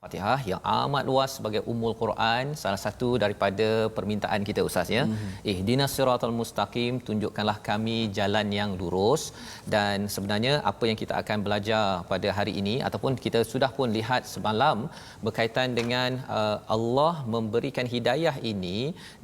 Fatihah yang amat luas sebagai Ummul Quran, salah satu daripada permintaan kita Ustaz ya. Ihdinas siratal mustaqim, tunjukkanlah kami jalan yang lurus. Dan sebenarnya apa yang kita akan belajar pada hari ini ataupun kita sudah pun lihat semalam berkaitan dengan Allah memberikan hidayah ini,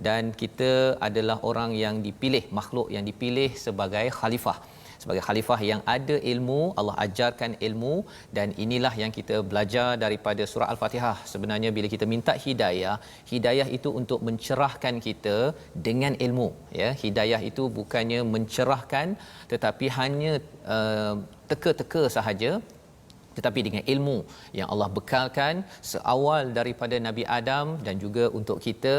dan kita adalah orang yang dipilih, makhluk yang dipilih sebagai khalifah. Sebagai khalifah yang ada ilmu, Allah ajarkan ilmu, dan inilah yang kita belajar daripada surah Al-Fatihah. Sebenarnya bila kita minta hidayah, hidayah itu untuk mencerahkan kita dengan ilmu ya. Hidayah itu bukannya mencerahkan tetapi hanya teka-teka sahaja, tetapi dengan ilmu yang Allah bekalkan seawal daripada Nabi Adam, dan juga untuk kita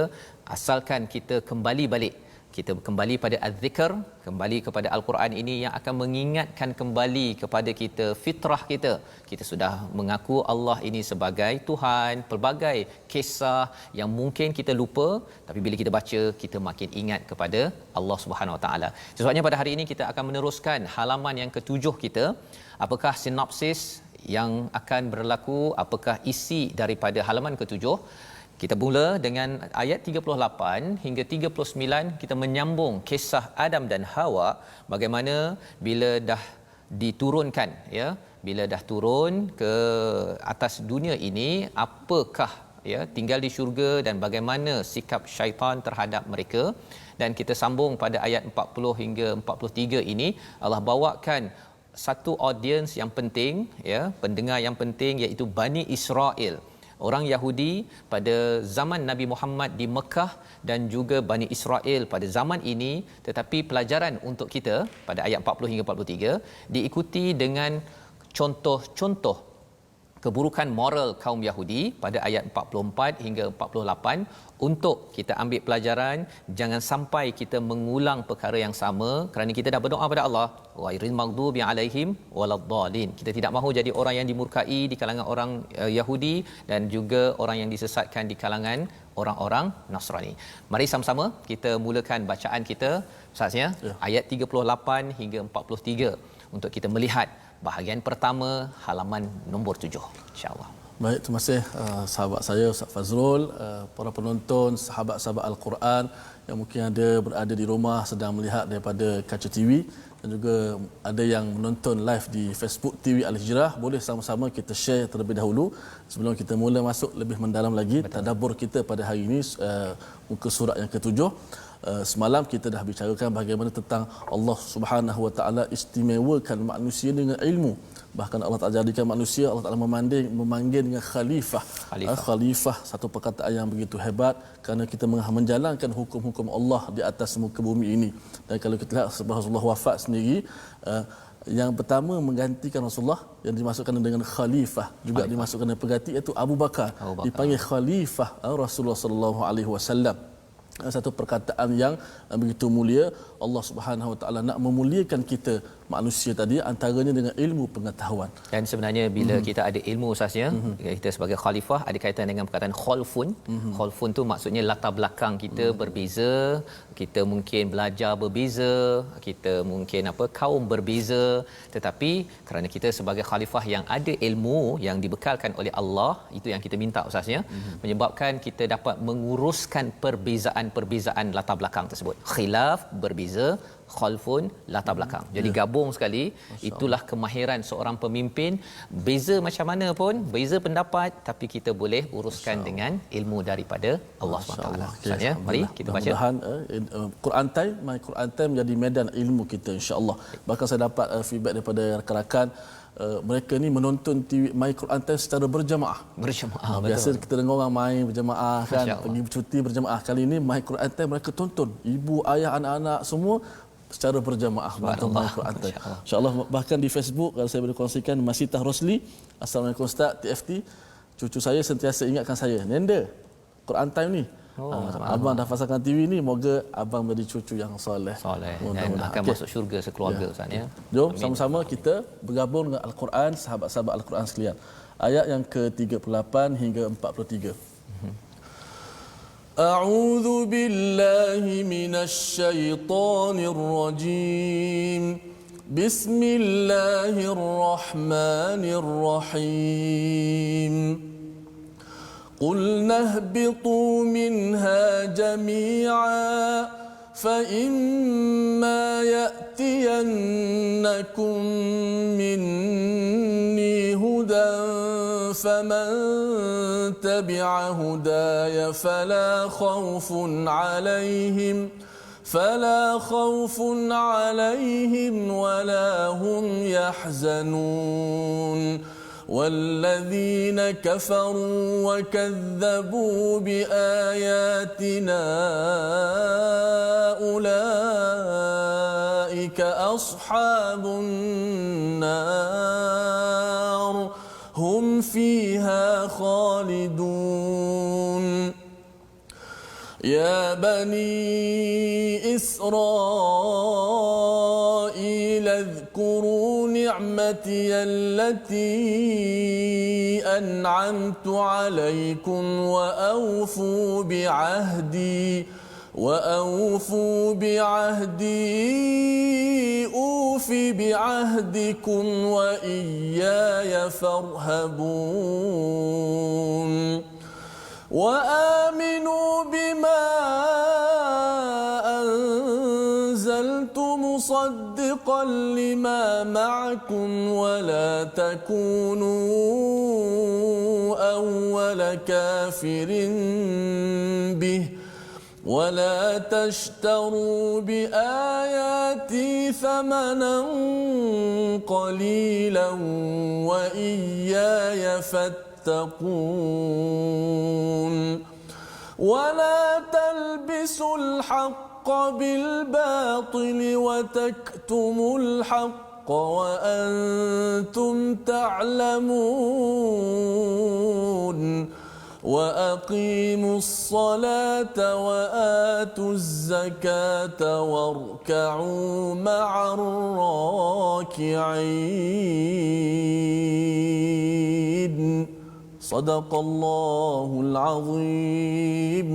asalkan kita kembali balik, kita kembali pada az-zikr, kembali kepada al-Quran ini yang akan mengingatkan kembali kepada kita fitrah kita. Kita sudah mengaku Allah ini sebagai Tuhan, pelbagai kisah yang mungkin kita lupa, tapi bila kita baca kita makin ingat kepada Allah Subhanahu Wa Taala. Sebabnya pada hari ini kita akan meneruskan halaman yang ke-7 kita. Apakah sinopsis yang akan berlaku, apakah isi daripada halaman ke-7? Kita mula dengan ayat 38 hingga 39, kita menyambung kisah Adam dan Hawa, bagaimana bila dah diturunkan ya, bila dah turun ke atas dunia ini, apakah ya tinggal di syurga dan bagaimana sikap syaitan terhadap mereka. Dan kita sambung pada ayat 40 hingga 43 ini, Allah bawakan satu audiens yang penting ya, pendengar yang penting, iaitu Bani Israel. Orang Yahudi pada zaman Nabi Muhammad di Mekah dan juga Bani Israel pada zaman ini. Tetapi pelajaran untuk kita pada ayat 40 hingga 43 diikuti dengan contoh-contoh keburukan moral kaum Yahudi pada ayat 44 hingga 48, untuk kita ambil pelajaran jangan sampai kita mengulang perkara yang sama, kerana kita dah berdoa pada Allah ghairil maghdubi alaihim waladdallin. Kita tidak mahu jadi orang yang dimurkai di kalangan orang Yahudi dan juga orang yang disesatkan di kalangan orang-orang Nasrani. Mari sama-sama kita mulakan bacaan kita Ustaz ya. Ayat 38 hingga 43 untuk kita melihat bahagian pertama halaman nombor 7 insya-Allah. Baik, terima kasih sahabat saya Ustaz Fazrul, para penonton, sahabat-sahabat Al-Quran yang mungkin ada berada di rumah sedang melihat daripada kaca TV, dan juga ada yang menonton live di Facebook TV Al-Hijrah. Boleh sama-sama kita share terlebih dahulu sebelum kita mula masuk lebih mendalam lagi tadabbur kita pada hari ini, muka surat yang ke-7. Semalam kita dah bicarakan bagaimana tentang Allah Subhanahu Wa Taala istimewakan manusia dengan ilmu. Bahkan Allah Taala jadikan manusia, Allah Taala memanggil dengan khalifah. Khalifah satu perkataan yang begitu hebat, kerana kita menjalankan hukum-hukum Allah di atas muka bumi ini. Dan kalau kita lihat sebab Rasulullah wafat sendiri, yang pertama menggantikan Rasulullah yang dimasukkan dengan khalifah, juga dimasukkan dengan pengganti, iaitu Abu Bakar. Dipanggil khalifah Rasulullah sallallahu alaihi wasallam. Satu perkataan yang begitu mulia. Allah Subhanahu Wa Taala nak memuliakan kita manusia tadi antaranya dengan ilmu pengetahuan. Dan sebenarnya bila kita ada ilmu Ustaznya, kita sebagai khalifah ada kaitan dengan perkataan khalfun. Khalfun tu maksudnya latar belakang kita berbeza, kita mungkin belajar berbeza, kita mungkin kaum berbeza, tetapi kerana kita sebagai khalifah yang ada ilmu yang dibekalkan oleh Allah, itu yang kita minta Ustaznya, menyebabkan kita dapat menguruskan perbezaan latar belakang tersebut. Khilaf berbeza, khalfun latar belakang. Jadi gabung sekali, itulah kemahiran seorang pemimpin. Beza macam mana pun, beza pendapat, tapi kita boleh uruskan dengan ilmu daripada Allah SWT. Ustaz ya, mari kita baca. Quran Time, My Quran Time menjadi medan ilmu kita insya-Allah. Bahkan saya dapat feedback daripada rakan-rakan, mereka ni menonton TV My Quran Time secara berjamaah. Biasa kita dengar orang main berjamaah kan, pergi bercuti berjamaah. Kali ini My Quran Time mereka tonton, ibu, ayah, anak-anak semua secara berjamaah menonton My Quran Time. Insya-Allah. Bahkan di Facebook kalau saya boleh kongsikan, Masitah Rosli, Assalamualaikum Ustaz, TFT, cucu saya sentiasa ingatkan saya, Nenda, Quran Time ni. Abang dah pasangkan TV ni, moga abang menjadi cucu yang soleh dan akan masuk syurga sekeluarga Ustaz ya. Jom sama-sama kita bergabung dengan Al-Quran, sahabat-sahabat Al-Quran sekalian. Ayat yang ke-38 hingga 43. A'udzu billahi minasy syaithanir rajim. Bismillahirrahmanirrahim. قُلْنَا اهْبِطُوا مِنْهَا جَمِيعًا فَإِمَّا يَأْتِيَنَّكُم مِّنِّي هُدًى فَمَن تَبِعَ هُدَايَ فلا خوف عليهم ولا هم يحزنون والذين كفروا وكذبوا بآياتنا أولئك أصحاب النار هم فيها خالدون يا بني إسرائيل اذكروا نعمتي التي أنعمت عليكم وأوفوا بعهدي أوف بعهدكم وإياي فارهبون وآمنوا بما أنزلت مصدقا لما معكم ولا تكونوا أول كافر به ولا تشتروا بآياتي ثمنا قليلا وإياي فاتقون ولا تلبسوا الحق بالباطل وتكتموا الحق وأنتم تعلمون وأقيموا الصلاة وآتوا الزكاة واركعوا مع الراكعين صدق الله العظيم.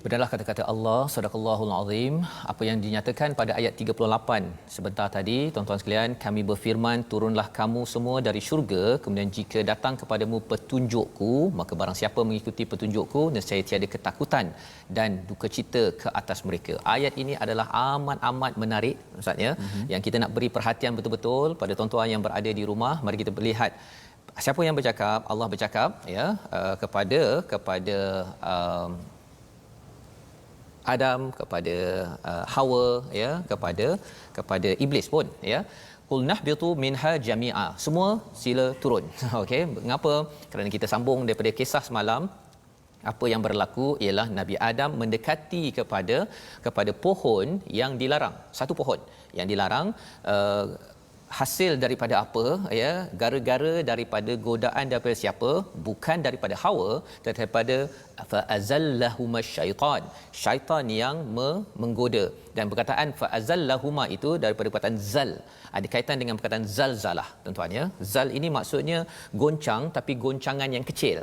Benarlah kata-kata Allah, sadaqallahul azim, apa yang dinyatakan pada ayat 38 sebentar tadi. Tuan-tuan sekalian, kami berfirman, turunlah kamu semua dari syurga, kemudian jika datang kepadamu petunjukku, maka barang siapa mengikuti petunjukku, nescaya tiada ketakutan dan duka cita ke atas mereka. Ayat ini adalah amat-amat menarik Ustaz ya, yang kita nak beri perhatian betul-betul pada tuan-tuan yang berada di rumah. Mari kita melihat siapa yang bercakap. Allah bercakap ya, kepada Adam, kepada Hawa ya, kepada iblis pun ya. Qul nahbitu minha jami'a. Semua sila turun. Okey, mengapa? Kerana kita sambung daripada kisah semalam. Apa yang berlaku ialah Nabi Adam mendekati kepada pohon yang dilarang. Satu pohon yang dilarang, hasil daripada apa ya, gara-gara daripada godaan daripada siapa? Bukan daripada Hawa, tetapi daripada fa azallahuma syaitan. Syaitan yang menggoda. Dan perkataan fa azallahuma itu daripada perkataan zal, ada kaitan dengan perkataan zalzalah tuan-tuan ya. Zal ini maksudnya goncang, tapi goncangan yang kecil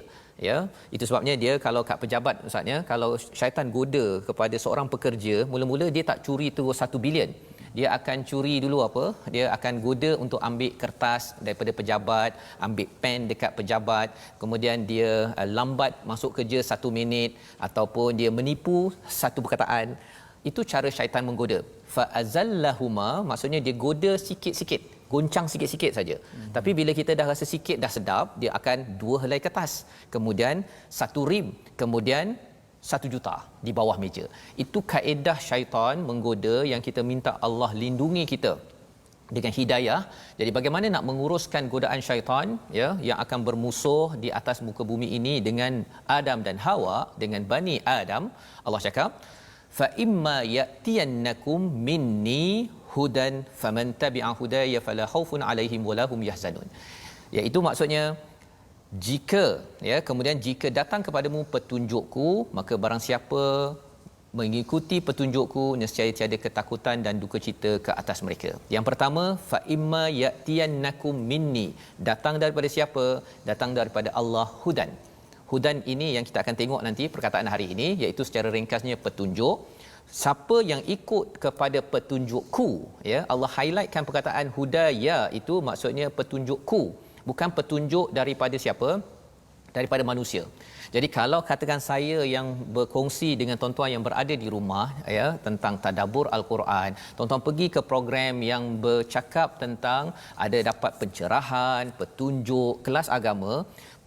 ya. Itu sebabnya dia kalau kat pejabat Ustaz ya, kalau syaitan goda kepada seorang pekerja, mula-mula dia tak curi terus 1 bilion. Dia akan curi dulu apa? Dia akan goda untuk ambil kertas daripada pejabat, ambil pen dekat pejabat, kemudian dia lambat masuk kerja 1 minit, ataupun dia menipu satu perkataan. Itu cara syaitan menggoda. Fa azallahuma maksudnya dia goda sikit-sikit, goncang sikit-sikit saja. Tapi bila kita dah rasa sikit dah sedap, dia akan 2 helai kertas, kemudian 1 rim, kemudian 1 juta di bawah meja. Itu kaedah syaitan menggoda yang kita minta Allah lindungi kita dengan hidayah. Jadi bagaimana nak menguruskan godaan syaitan ya, yang akan bermusuh di atas muka bumi ini dengan Adam dan Hawa, dengan Bani Adam. Allah cakap, fa imma ya'tiyannakum minni hudan faman tabi'a hudaya fala khaufun 'alaihim wala hum yahzanun. Iaitu maksudnya, jika ya, kemudian jika datang kepadamu petunjukku, maka barang siapa mengikuti petunjukku, nescaya tiada ketakutan dan duka cita ke atas mereka. Yang pertama, fa imma ya'tiyannakum minni, datang daripada siapa? Datang daripada Allah, hudan. Hudan ini yang kita akan tengok nanti perkataan hari ini, iaitu secara ringkasnya petunjuk. Siapa yang ikut kepada petunjukku ya, Allah highlightkan perkataan hudaya, itu maksudnya petunjukku, bukan petunjuk daripada siapa? Daripada manusia. Jadi kalau katakan saya yang berkongsi dengan tuan-tuan yang berada di rumah ya tentang tadabbur al-Quran, tuan-tuan pergi ke program yang bercakap tentang ada dapat pencerahan, petunjuk, kelas agama,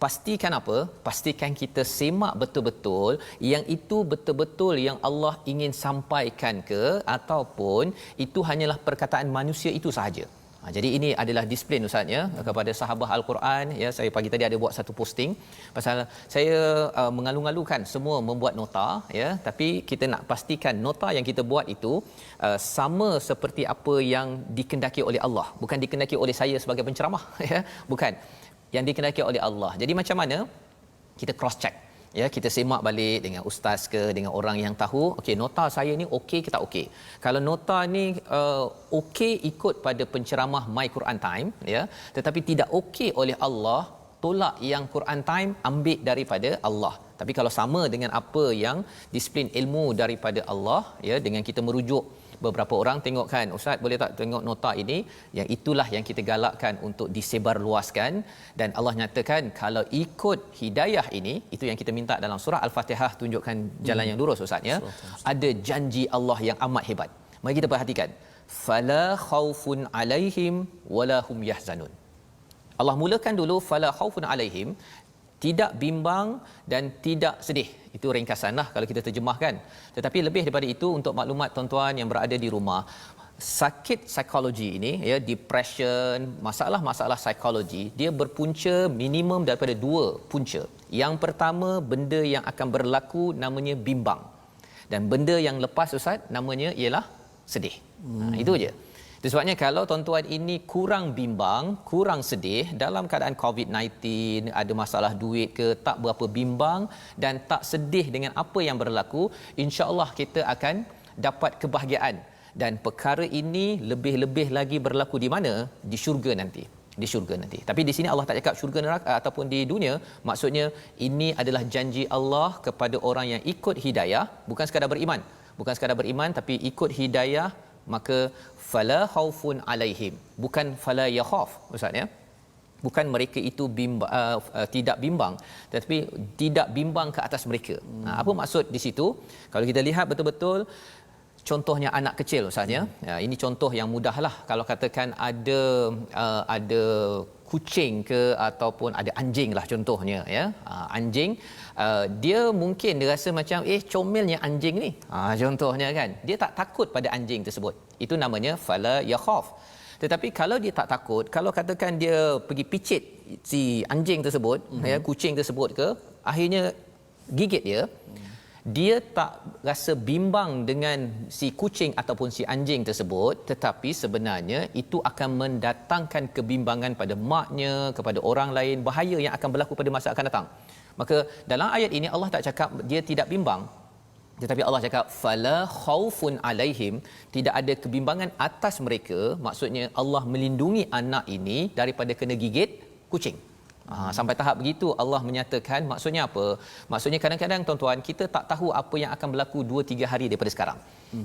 pastikan apa? Pastikan kita semak betul-betul yang itu betul-betul yang Allah ingin sampaikan ke ataupun itu hanyalah perkataan manusia itu sahaja. Jadi ini adalah disiplin Ustaz ya kepada sahabat Al-Quran ya. Saya pagi tadi ada buat satu posting pasal saya mengalu-alukan semua membuat nota ya, tapi kita nak pastikan nota yang kita buat itu sama seperti apa yang dikehendaki oleh Allah, bukan dikehendaki oleh saya sebagai penceramah ya, bukan, yang dikehendaki oleh Allah. Jadi macam mana kita cross check ya, kita semak balik dengan ustaz ke dengan orang yang tahu, okey nota saya ni okey ke tak okey. Kalau nota ni okey ikut pada penceramah My Quran Time ya, tetapi tidak okey oleh Allah, tolak yang Quran Time, ambil daripada Allah. Tapi kalau sama dengan apa yang disiplin ilmu daripada Allah ya, dengan kita merujuk beberapa orang, tengok kan ustaz boleh tak tengok nota ini, yang itulah yang kita galakkan untuk disebarluaskan. Dan Allah nyatakan kalau ikut hidayah ini, itu yang kita minta dalam surah Al-Fatihah, tunjukkan jalan yang lurus ustaz ya, ada janji Allah yang amat hebat. Mari kita perhatikan, fala khaufun alaihim wala hum yahzanun. Allah mulakan dulu fala khaufun alaihim, tidak bimbang dan tidak sedih. Itu ringkasanlah kalau kita terjemahkan. Tetapi lebih daripada itu, untuk maklumat tuan-tuan yang berada di rumah, sakit psikologi ini ya, depression, masalah-masalah psikologi, dia berpunca minimum daripada dua punca. Yang pertama, benda yang akan berlaku namanya bimbang, dan benda yang lepas ustaz namanya ialah sedih. Itu je. Itu sebabnya kalau tuan-tuan ini kurang bimbang, kurang sedih dalam keadaan COVID-19, ada masalah duit ke, tak berapa bimbang dan tak sedih dengan apa yang berlaku, insya-Allah kita akan dapat kebahagiaan. Dan perkara ini lebih-lebih lagi berlaku di mana? Di syurga nanti. Di syurga nanti. Tapi di sini Allah tak cakap syurga neraka ataupun di dunia. Maksudnya ini adalah janji Allah kepada orang yang ikut hidayah, bukan sekadar beriman. Bukan sekadar beriman tapi ikut hidayah, maka fala khaufun alaihim, bukan fala yakhaf ustaz ya, bukan mereka itu tidak bimbang, tetapi tidak bimbang ke atas mereka. Apa maksud di situ? Kalau kita lihat betul-betul contohnya anak kecil ustaz ya, ini contoh yang mudahlah. Kalau katakan ada kucing ke ataupun ada anjing lah contohnya ya, anjing dia mungkin dia rasa macam comelnya anjing ni, contohnya kan, dia tak takut pada anjing tersebut, itu namanya fala yakhaf. Tetapi kalau dia tak takut, kalau katakan dia pergi picit si anjing tersebut ya, kucing tersebut ke, akhirnya gigit dia tak rasa bimbang dengan si kucing ataupun si anjing tersebut, tetapi sebenarnya itu akan mendatangkan kebimbangan pada maknya, kepada orang lain, bahaya yang akan berlaku pada masa akan datang. Maka dalam ayat ini Allah tak cakap dia tidak bimbang, tetapi Allah cakap fala khaufun alaihim, tidak ada kebimbangan atas mereka. Maksudnya Allah melindungi anak ini daripada kena gigit kucing. Sampai tahap begitu Allah menyatakan. Maksudnya apa? Maksudnya kadang-kadang tuan-tuan, kita tak tahu apa yang akan berlaku 2-3 hari daripada sekarang.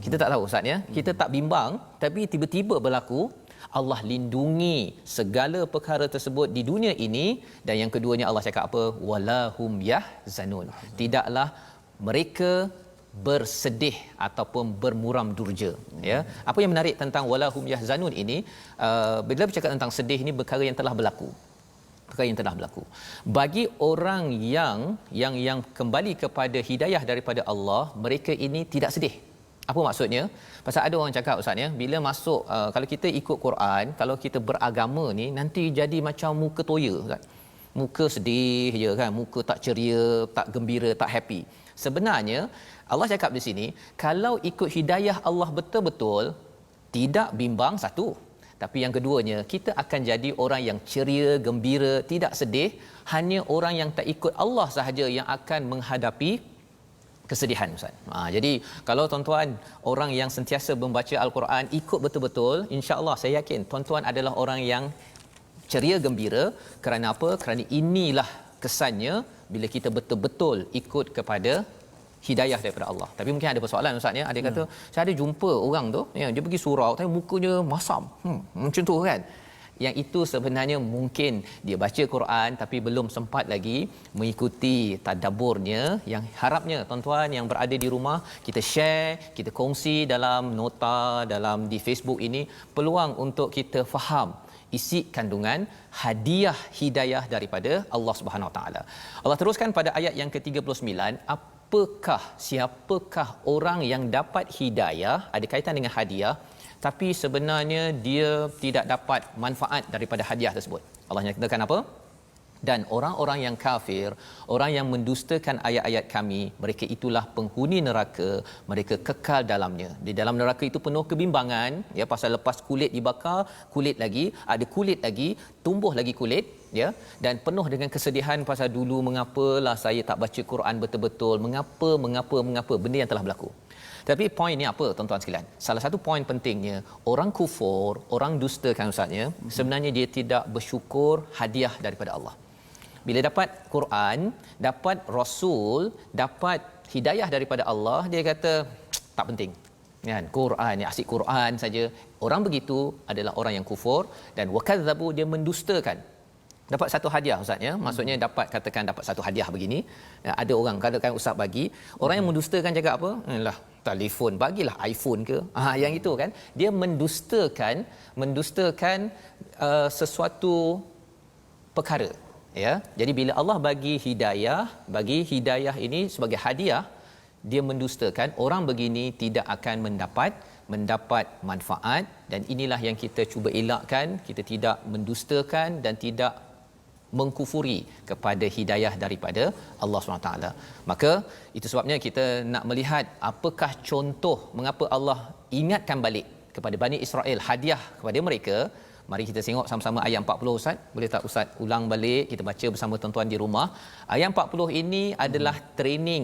Kita tak tahu ustaz ya. Kita tak bimbang, tapi tiba-tiba berlaku. Allah lindungi segala perkara tersebut di dunia ini. Dan yang keduanya Allah cakap apa? Walahum yahzanun, tidaklah mereka bersedih ataupun bermuram durja ya. Apa yang menarik tentang walahum yahzanun ini, bila bercakap tentang sedih ini, perkara yang telah berlaku, perkara yang telah berlaku. Bagi orang yang kembali kepada hidayah daripada Allah, mereka ini tidak sedih. Apa maksudnya? Pasal ada orang cakap ustaz ya, bila masuk kalau kita ikut Quran, kalau kita beragama ni nanti jadi macam muka toya ustaz. Muka sedih je kan, muka tak ceria, tak gembira, tak happy. Sebenarnya Allah cakap di sini, kalau ikut hidayah Allah betul-betul, tidak bimbang satu. Tapi yang keduanya, kita akan jadi orang yang ceria, gembira, tidak sedih. Hanya orang yang tak ikut Allah sahaja yang akan menghadapi kesedihan ustaz. Jadi kalau tuan-tuan orang yang sentiasa membaca Al-Quran, ikut betul-betul, insya-Allah saya yakin tuan-tuan adalah orang yang ceria gembira. Kerana apa? Kerana inilah kesannya bila kita betul-betul ikut kepada hidayah daripada Allah. Tapi mungkin ada persoalan ustaz ya. Ada kata saya ada jumpa orang tu ya, dia pergi surau tapi mukanya masam. Macam tu kan. yang itu sebenarnya mungkin dia baca Quran tapi belum sempat lagi mengikuti tadabburnya. Yang harapnya tuan-tuan yang berada di rumah, kita share, kita kongsi dalam nota, dalam di Facebook ini, peluang untuk kita faham isi kandungan hadiah hidayah daripada Allah Subhanahu Wa Taala. Allah teruskan pada ayat yang ke-39, siapakah orang yang dapat hidayah, ada kaitan dengan hadiah, tapi sebenarnya dia tidak dapat manfaat daripada hadiah tersebut. Allah nyatakan apa? Dan orang-orang yang kafir, orang yang mendustakan ayat-ayat kami, mereka itulah penghuni neraka, mereka kekal dalamnya. Di dalam neraka itu penuh kebimbangan, ya, pasal lepas kulit dibakar, kulit lagi, ada kulit lagi, tumbuh lagi kulit, ya, dan penuh dengan kesedihan pasal dulu mengapalah saya tak baca Quran betul-betul, mengapa benda yang telah berlaku. Tapi poin ni apa tuan-tuan sekalian? Salah satu poin pentingnya, orang kufur, orang dusta kan ustaznya, sebenarnya dia tidak bersyukur hadiah daripada Allah. Bila dapat Quran, dapat Rasul, dapat hidayah daripada Allah, dia kata tak penting. Kan, Quran ni asyik Quran saja. Orang begitu adalah orang yang kufur, dan wakadzabu, dia mendustakan. Dapat satu hadiah ustaz ya, maksudnya katakan dapat satu hadiah begini, ada orang katakan ustaz bagi, orang yang mendustakan cakap apa? Lah telefon, bagilah iPhone ke. Yang itu kan, dia mendustakan sesuatu perkara, ya. Jadi bila Allah bagi hidayah ini sebagai hadiah, dia mendustakan, orang begini tidak akan mendapat manfaat. Dan inilah yang kita cuba elakkan, kita tidak mendustakan dan tidak mengkufuri kepada hidayah daripada Allah SWT. Maka itu sebabnya kita nak melihat apakah contoh mengapa Allah ingatkan balik kepada Bani Israel hadiah kepada mereka. Mari kita tengok sama-sama ayat 40 Ustaz. Boleh tak Ustaz ulang balik, kita baca bersama tuan-tuan di rumah. Ayat 40 ini adalah training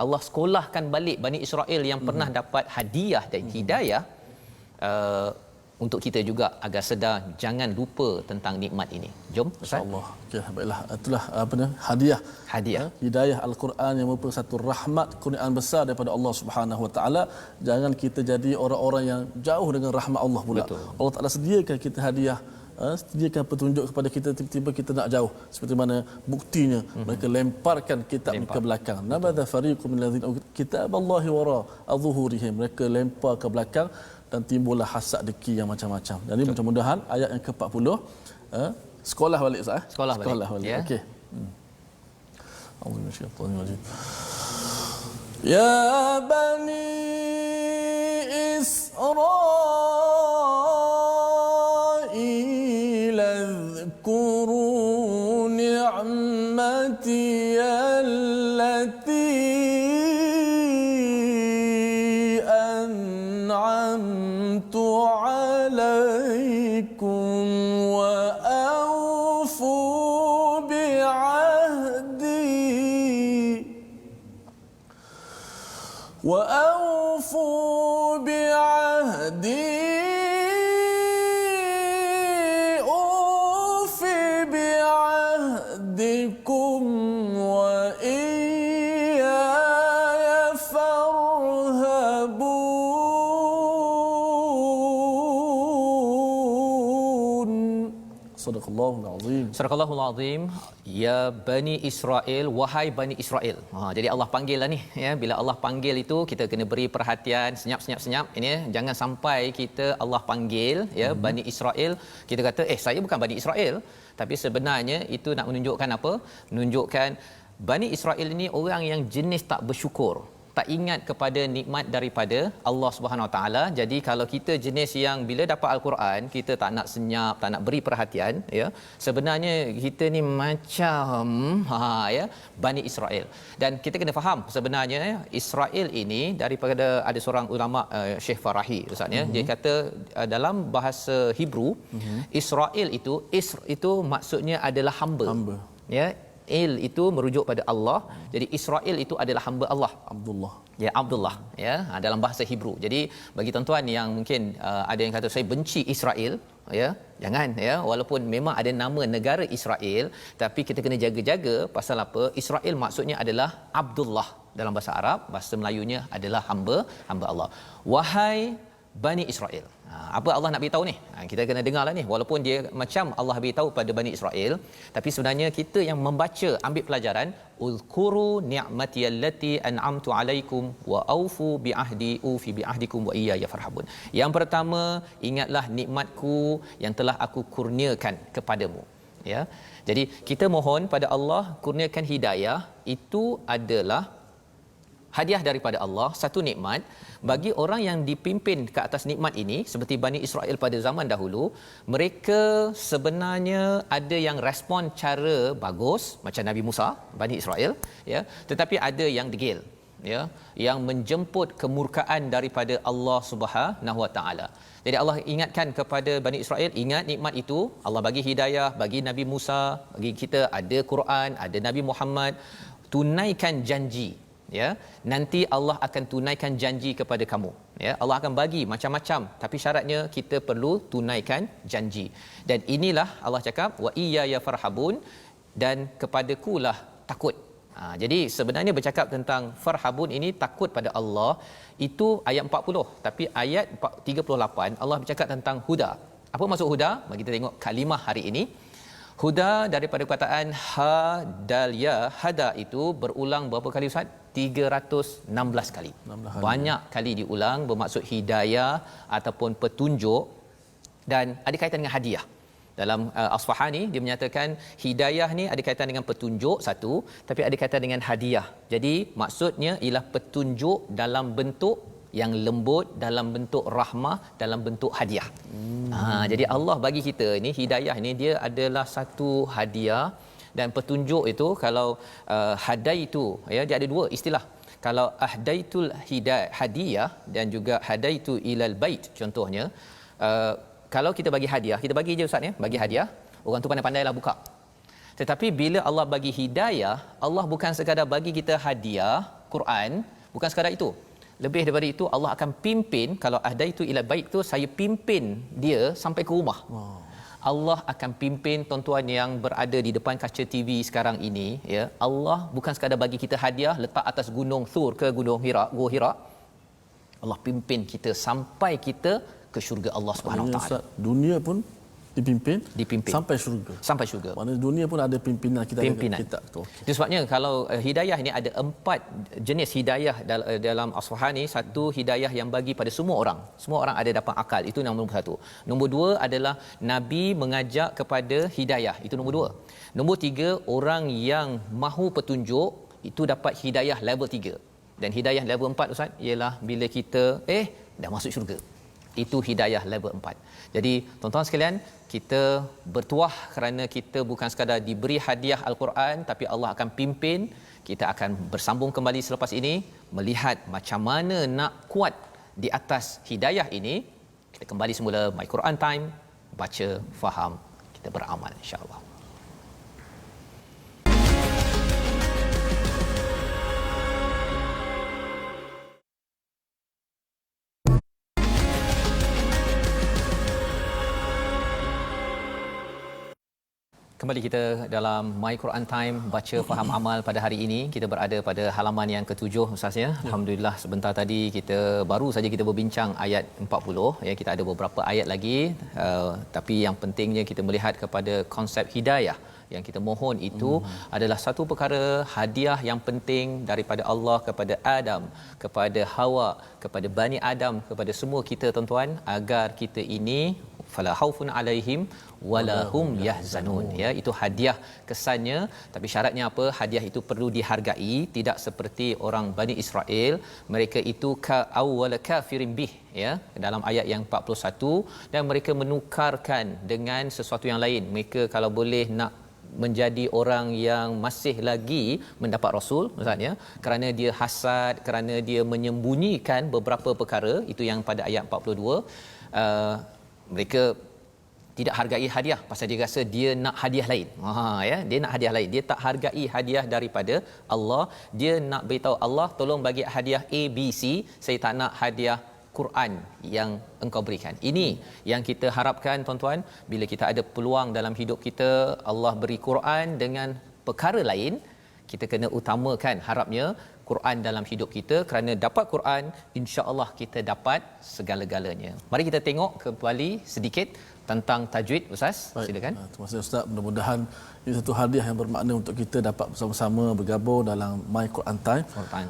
Allah sekolahkan balik Bani Israel yang pernah dapat hadiah dan hidayah, untuk kita juga agar sedar jangan lupa tentang nikmat ini. Jom Ustaz. Insya-Allah. Okey, baiklah. Itulah hadiah. Hidayah Al-Quran yang merupakan satu rahmat, kurniaan besar daripada Allah Subhanahu Wa Taala. Jangan kita jadi orang-orang yang jauh dengan rahmat Allah pula. Betul. Allah Taala sediakan kita hadiah, sediakan petunjuk kepada kita, tiba-tiba kita nak jauh. Seperti mana buktinya, mereka lemparkan kitab ke belakang. Nabadha fariqun min allazina kitaballahi wara adh-dhuhurihim. Mereka lempar ke belakang dan timbullah hasad deki yang macam-macam. Jadi mudah-mudahan ayat yang ke-40 sekolah balik Ustaz. Sekolah balik. Ya. Okey. Allahu minasyaitanir rajim. Ya bani Israil اذكروا ni'mati allati أنعمت عليكم وأوفوا بعهدي أوف بعهدكم وإياي فارهبون. صدق الله العظيم. Sadaqallahul azim. Ya Bani Israel, wahai Bani Israel. Jadi Allah panggil lah ni, ya. Bila Allah panggil itu kita kena beri perhatian, senyap ini, jangan sampai kita Allah panggil, ya, Bani Israel, kita kata saya bukan Bani Israel, tapi sebenarnya itu nak menunjukkan apa? Menunjukkan Bani Israel ini orang yang jenis tak bersyukur, tak ingat kepada nikmat daripada Allah Subhanahu Wa Taala. Jadi kalau kita jenis yang bila dapat al-Quran kita tak nak senyap, tak nak beri perhatian, ya, sebenarnya kita ni macam ya Bani Israel. Dan kita kena faham sebenarnya Israel ini daripada ada seorang ulama Syekh Farahi Ustaz, ya, dia kata dalam bahasa Hebrew Israel itu maksudnya adalah hamba. Ya, itu merujuk pada Allah. Jadi Israel itu adalah hamba Allah. Abdullah, ya, dalam bahasa Hebrew. Jadi bagi tuan-tuan yang mungkin ada yang kata saya benci Israel, ya, jangan, ya, walaupun memang ada nama negara Israel, tapi kita kena jaga-jaga pasal apa? Israel maksudnya adalah Abdullah dalam bahasa Arab, bahasa Melayunya adalah hamba Allah. Wahai Bani Israel. Apa Allah nak beritahu ni? Kita kena dengarlah ni. Walaupun dia macam Allah beritahu pada Bani Israel, tapi sebenarnya kita yang membaca ambil pelajaran, uzkuru ni'mati allati an'amtu alaikum wa aufu bi ahdi ufi bi ahdikum wa iyaya farhabun. Yang pertama, ingatlah nikmatku yang telah aku kurniakan kepadamu. Ya. Jadi kita mohon pada Allah kurniakan hidayah, itu adalah hadiah daripada Allah, satu nikmat bagi orang yang dipimpin ke atas nikmat ini. Seperti Bani Israel pada zaman dahulu, mereka sebenarnya ada yang respon cara bagus macam Nabi Musa, Bani Israel, ya, tetapi ada yang degil, ya, yang menjemput kemurkaan daripada Allah Subhanahu Wa Taala. Jadi Allah ingatkan kepada Bani Israel, ingat nikmat itu, Allah bagi hidayah, bagi Nabi Musa, bagi kita ada Quran, ada Nabi Muhammad, tunaikan janji, ya, nanti Allah akan tunaikan janji kepada kamu, ya. Allah akan bagi macam-macam, tapi syaratnya kita perlu tunaikan janji. Dan inilah Allah cakap wa iyaya farhabun, dan kepadakulah takut. Jadi sebenarnya bercakap tentang farhabun ini, takut pada Allah, itu ayat 40. Tapi ayat 38 Allah bercakap tentang huda. Apa maksud huda? Mari kita tengok kalimah hari ini. Huda daripada perkataan hadal ya, hada itu berulang berapa kali Ustaz? 316 kali. Banyak kali diulang, bermaksud hidayah ataupun petunjuk, dan ada kaitan dengan hadiah. Dalam Asfahani dia menyatakan hidayah ni ada kaitan dengan petunjuk satu, tapi ada kaitan dengan hadiah. Jadi maksudnya ialah petunjuk dalam bentuk yang lembut, dalam bentuk rahmah, dalam bentuk hadiah. Jadi Allah bagi kita ni hidayah ni dia adalah satu hadiah, dan petunjuk itu kalau hadaitu, ya, dia ada dua istilah. Kalau ahdaitul hadiah dan juga hadaitu ilal bait, contohnya kalau kita bagi hadiah, kita bagi je Ustaz, ya, bagi hadiah, orang tu pandai-pandailah buka. Tetapi bila Allah bagi hidayah, Allah bukan sekadar bagi kita hadiah Quran, bukan sekadar itu. Lebih daripada itu, Allah akan pimpin. Kalau ahdaitu ila baik tu, saya pimpin dia sampai ke rumah. Allah akan pimpin tuan-tuan yang berada di depan kaca TV sekarang ini, ya. Allah bukan sekadar bagi kita hadiah letak atas gunung Thur ke gunung Hira, Gua Hira. Allah pimpin kita sampai kita ke syurga Allah Subhanahu Wa Taala. Dunia pun dipimpin sampai syurga. Maknanya dunia pun ada pimpinan kita. Itu sebabnya kalau hidayah ini ada 4 jenis hidayah dalam Asfahani. Satu, hidayah yang bagi pada semua orang. Semua orang ada dapat akal. Itu nombor 1. Nombor 2 adalah Nabi mengajak kepada hidayah. Itu nombor 2. Nombor 3, orang yang mahu petunjuk itu dapat hidayah level 3. Dan hidayah level 4 Ustaz ialah bila kita dah masuk syurga. Itu hidayah level 4. Jadi tuan-tuan sekalian, kita bertuah kerana kita bukan sekadar diberi hadiah Al-Quran, tapi Allah akan pimpin. Kita akan bersambung kembali selepas ini melihat macam mana nak kuat di atas hidayah ini. Kita kembali semula My Quran Time, baca, faham, kita beramal, insya-Allah. Kembali kita dalam My Quran Time, baca, faham, amal. Pada hari ini kita berada pada halaman yang ke-7 Ustaz, ya. Alhamdulillah, sebentar tadi kita baru saja kita berbincang ayat 40, ya. Kita ada beberapa ayat lagi, tapi yang pentingnya kita melihat kepada konsep hidayah yang kita mohon itu adalah satu perkara hadiah yang penting daripada Allah kepada Adam, kepada Hawa, kepada Bani Adam, kepada semua kita tuan-tuan, agar kita ini fala khaufun alaihim wala hum yahzanun, ya. Itu hadiah kesannya, tapi syaratnya apa? Hadiah itu perlu dihargai, tidak seperti orang Bani Israel, mereka itu ka awwal kafirin bih, ya, dalam ayat yang 41, dan mereka menukarkan dengan sesuatu yang lain. Mereka kalau boleh nak menjadi orang yang masih lagi mendapat rasul, maksudnya kerana dia hasad, kerana dia menyembunyikan beberapa perkara, itu yang pada ayat 42. Mereka tidak hargai hadiah pasal dia rasa dia nak hadiah lain. Ya, dia nak hadiah lain. Dia tak hargai hadiah daripada Allah. Dia nak beritahu Allah, tolong bagi hadiah A, B, C. Saya tak nak hadiah Quran yang engkau berikan. Ini yang kita harapkan tuan-tuan, bila kita ada peluang dalam hidup kita, Allah beri Quran dengan perkara lain, kita kena utamakan harapnya Quran dalam hidup kita. Kerana dapat Quran, insya-Allah kita dapat segala-galanya. Mari kita tengok kembali sedikit tentang tajwid, Ustaz. Baik. Silakan. Terima kasih Ustaz. Mudah-mudahan ini satu hadiah yang bermakna untuk kita dapat bersama-sama bergabung dalam My Quran Time. Quran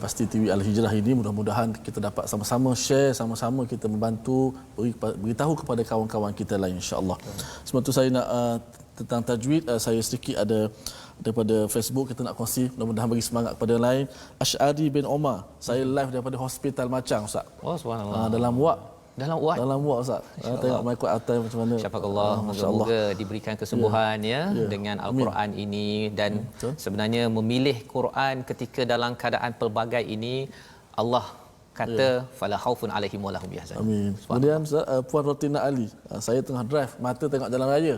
Pasti TV Al-Hijrah ini mudah-mudahan kita dapat sama-sama share, sama-sama kita membantu beritahu kepada kawan-kawan kita lain insya-Allah. Sebab tu saya nak tentang tajwid, saya sedikit ada daripada Facebook kita nak kongsi, mudah-mudahan bagi semangat kepada yang lain. Asy'ari bin Omar, saya live daripada Hospital Macang Ustaz. Oh subhanallah. Dalam wak Dalam wad. dalam wak Ustaz. Tengok My Quran Time macam mana. Syafaqallah, moga-moga diberikan kesembuhan ya dengan al-Quran ini. Dan sebenarnya memilih Quran ketika dalam keadaan pelbagai ini, Allah kata fala khaufun alaihim wa lahum yahzanun. Amin. Kemudian Puan Rotina Ali, saya tengah drive, mata tengok jalan raya,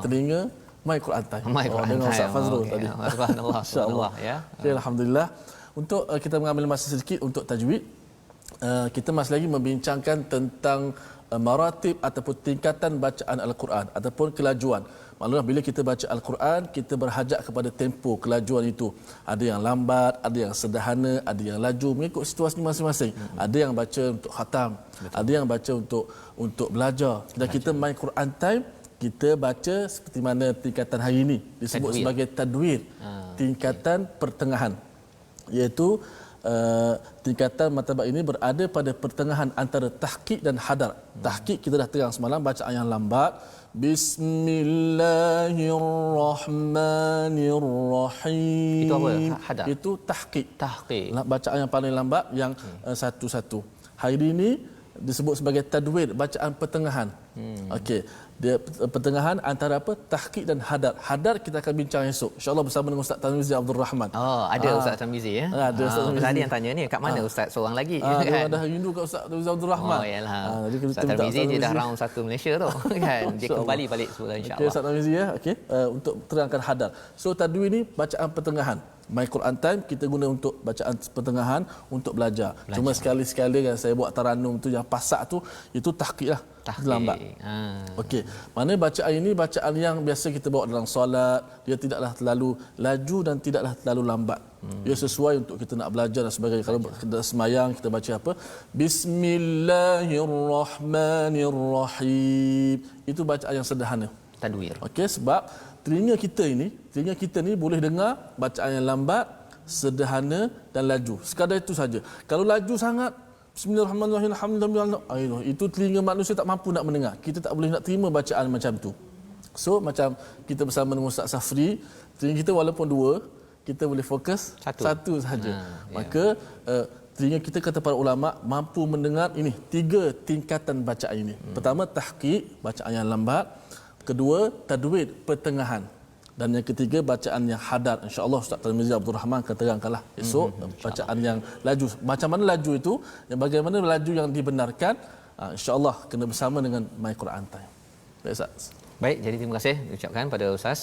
telinga My Quran Time. My Quran dengan Ustaz Time. Fazrul Okey. tadi. Subhanallah, subhanallah ya. Okay, alhamdulillah. Untuk kita mengambil masa sedikit untuk tajwid, kita masih lagi membincangkan tentang maratib ataupun tingkatan bacaan Al-Quran ataupun kelajuan. Maklumlah bila kita baca Al-Quran, kita berhajat kepada tempo kelajuan itu. Ada yang lambat, ada yang sederhana, ada yang laju mengikut situasi masing-masing. Ada yang baca untuk khatam, ada yang baca untuk belajar. Dan kita My Quran Time, kita baca seperti mana tingkatan hari ini disebut Tadwir. sebagai tadwir, tingkatan pertengahan, iaitu tingkatan martabat ini berada pada pertengahan antara tahqiq dan hadar. Tahqiq kita dah terang semalam, bacaan yang lambat. Bismillahirrahmanirrahim. Itu apa? Hadar. Itu tahqiq. Tahqiq. Bacaan yang paling lambat yang satu-satu. Hari ini disebut sebagai tadwir, bacaan pertengahan. Okey. Dia pertengahan antara apa? Tahqiq dan hadar. Hadar kita akan bincang esok. Insya-Allah bersama dengan Ustaz Tarmizi Abdul Rahman. Oh, ada Ustaz Tarmizi ya. Ada Ustaz Tarmizi. Tadi yang tanya ni kat mana Ustaz seorang lagi Dia kan. ada rindu kat Ustaz Tarmizi Abdul Rahman. Oh yalah. Jadi kita Ustaz minta Tarmizi Ustaz dia dah Tarmizi. round satu Malaysia tu kan. Dia kembali balik semula Okey insya-Allah. Ustaz Tarmizi ya. Okey. Untuk terangkan hadar. So tadwir ni bacaan pertengahan. My Quran Time kita guna untuk bacaan pertengahan untuk belajar. Cuma sekali-sekali kan saya buat taranum tu yang pasak tu, itu tahqiq lah. Tahqiq. Lambat. Okey. Mana bacaan ini bacaan yang biasa kita bawa dalam solat, dia tidaklah terlalu laju dan tidaklah terlalu lambat. Dia sesuai untuk kita nak belajar dan sebagainya. Kalau kita sembahyang kita baca apa? Bismillahirrahmanirrahim. Itu bacaan yang sederhana. Tadwir. Okey, sebab telinga kita ni boleh dengar bacaan yang lambat, sederhana dan laju. Sekadar itu saja. Kalau laju sangat, Bismillahirrahmanirrahim, alhamdulillah, itu telinga manusia tak mampu nak mendengar. Kita tak boleh nak terima bacaan macam tu. So macam kita bersama dengan Ustaz Safri, telinga kita walaupun dua, kita boleh fokus satu saja. Maka telinga kita, kata para ulama, mampu mendengar ini 3 tingkatan bacaan ini. Pertama tahqiq, bacaan yang lambat. Kedua tadwir, pertengahan. Dan yang ketiga bacaan yang hadar. Insya-Allah Ustaz Tarmizi Abdul Rahman akan terangkanlah esok bacaan yang laju. Macam mana laju itu? Yang bagaimana laju yang dibenarkan? Insya-Allah kena bersama dengan My Quran Time. Baik Ustaz. Baik, jadi terima kasih ucapkan pada Ustaz.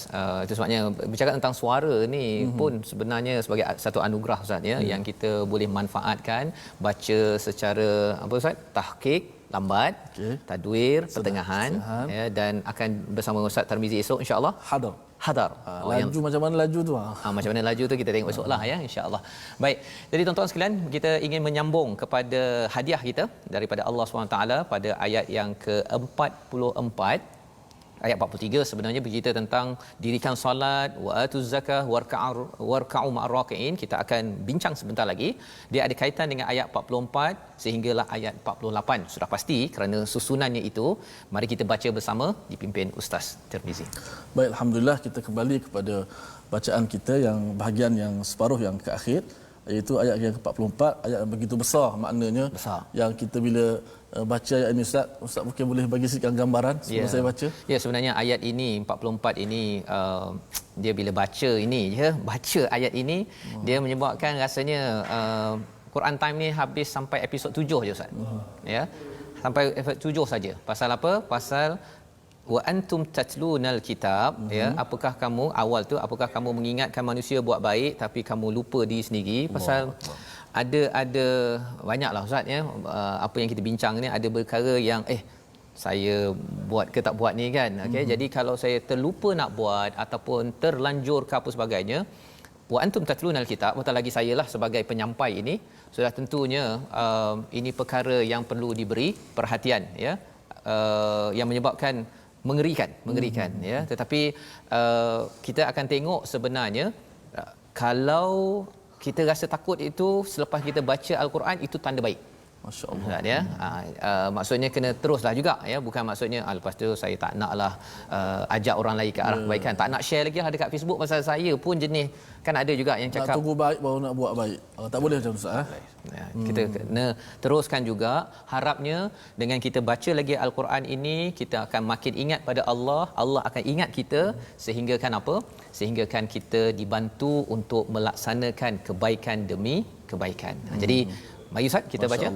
Itu sebabnya bercakap tentang suara ni pun sebenarnya sebagai satu anugerah Ustaz ya, yang kita boleh manfaatkan, baca secara apa Ustaz? Tahqiq lambat, tadwir pertengahan ya, dan akan bersama Ustaz Tarmizi esok insya-Allah hadar. Laju macam mana laju tu? Macam mana laju tu kita tengok esoklah ya, insya-Allah. Baik. Jadi tuan-tuan sekalian, kita ingin menyambung kepada hadiah kita daripada Allah SWT pada ayat yang ke-44. Ayat 43 sebenarnya bercerita tentang dirikan solat, wa atuz zakah, warka'u ma'ar raki'in. Kita akan bincang sebentar lagi. Dia ada kaitan dengan ayat 44 sehinggalah ayat 48. Sudah pasti kerana susunannya itu. Mari kita baca bersama dipimpin Ustaz Tirmizi. Baik, alhamdulillah kita kembali kepada bacaan kita yang bahagian yang separuh yang ke akhir, iaitu ayat yang ke-44, ayat yang begitu besar maknanya. Yang kita bila baca ayat ini Ustaz mungkin boleh bagi sedikit gambaran sebelum saya baca. Ya, sebenarnya ayat ini 44 ini dia bila baca ini baca ayat ini dia menyebabkan rasanya Quran Time ni habis sampai episod 7 je Ustaz. Ya. Sampai episod 7 saja. Pasal apa? Pasal wa antum tatlunal kitab, ya, apakah kamu awal tu apakah kamu mengingatkan manusia buat baik tapi kamu lupa diri sendiri. Pasal ada banyaklah Ustaz ya, apa yang kita bincang ni ada perkara yang saya buat ke tak buat ni kan. Okey, jadi kalau saya terlupa nak buat ataupun terlanjur ke apa sebagainya, wa antum tatlunal kitab, apatah lagi saya lah sebagai penyampai ini, sudah tentunya ini perkara yang perlu diberi perhatian, ya, yang menyebabkan mengerikan, ya. Tetapi kita akan tengok sebenarnya kalau kita rasa takut itu selepas kita baca al-Quran, itu tanda baik. Masya-Allah. Ya, maksudnya kena teruslah juga, ya, bukan maksudnya lepas tu saya tak naklah ajak orang lain ke arah kebaikan, tak nak share lagi lah dekat Facebook pasal saya pun jenis, kan ada juga yang cakap nak tunggu baik baru nak buat baik. Tak boleh macam tu, Ustaz. Ya, kita kena teruskan juga. Harapnya dengan kita baca lagi al-Quran ini, kita akan makin ingat pada Allah, Allah akan ingat kita, sehingga kan apa? Sehingga kan kita dibantu untuk melaksanakan kebaikan demi kebaikan. Jadi mari Ustaz kita baca.